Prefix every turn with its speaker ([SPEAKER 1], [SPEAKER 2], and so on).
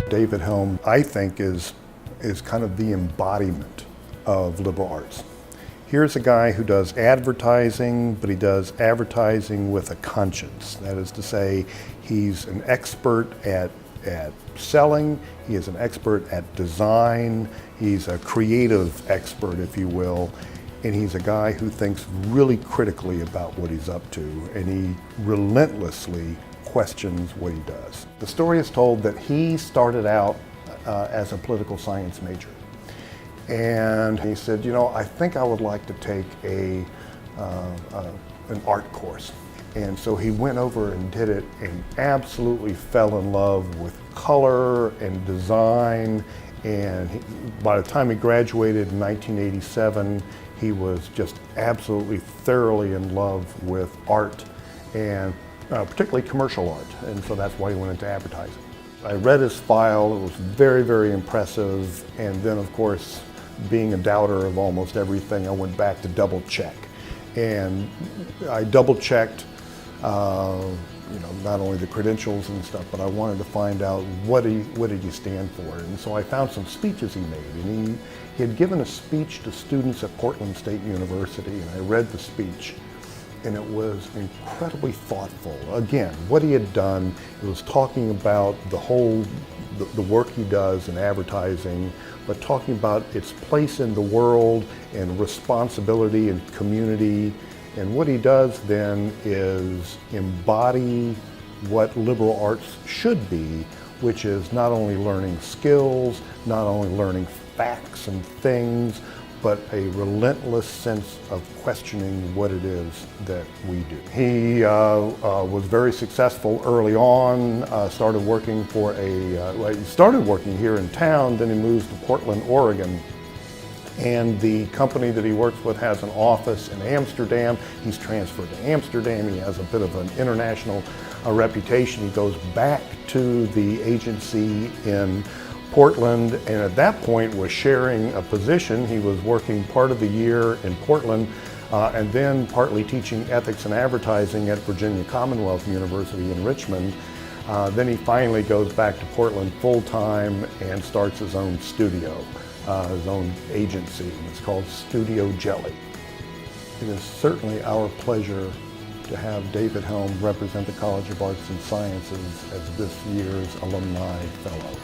[SPEAKER 1] David Helm, I think, is kind of the embodiment of liberal arts. Here's a guy who does advertising, but he does advertising with a conscience. That is to say, he's an expert at selling, he is an expert at design, he's a creative expert, if you will, and he's a guy who thinks really critically about what he's up to, and he relentlessly questions what he does. The story is told that he started out as a political science major. And he said, you know, I think I would like to take an art course. And so he went over and did it and absolutely fell in love with color and design. And by the time he graduated in 1987, he was just absolutely thoroughly in love with art, and particularly commercial art. And so that's why he went into advertising. I read his file, it was very, very impressive. And then, of course, being a doubter of almost everything, I went back to double check. And I double checked, you know, not only the credentials and stuff, but I wanted to find out what did he stand for. And so I found some speeches he made. And he had given a speech to students at Portland State University, and I read the speech. And it was incredibly thoughtful. Again, what he had done, it was talking about the work he does in advertising, but talking about its place in the world and responsibility and community. And what he does then is embody what liberal arts should be, which is not only learning skills, not only learning facts and things, but a relentless sense of questioning what it is that we do. He was very successful early on, started working for he started working here in town, then he moves to Portland, Oregon. And the company that he works with has an office in Amsterdam. He's transferred to Amsterdam. He has a bit of an international reputation. He goes back to the agency in Portland, and at that point was sharing a position. He was working part of the year in Portland and then partly teaching ethics and advertising at Virginia Commonwealth University in Richmond. Then he finally goes back to Portland full-time and starts his own studio, his own agency. It's called Studio Jelly. It is certainly our pleasure to have David Helm represent the College of Arts and Sciences as this year's Alumni Fellow.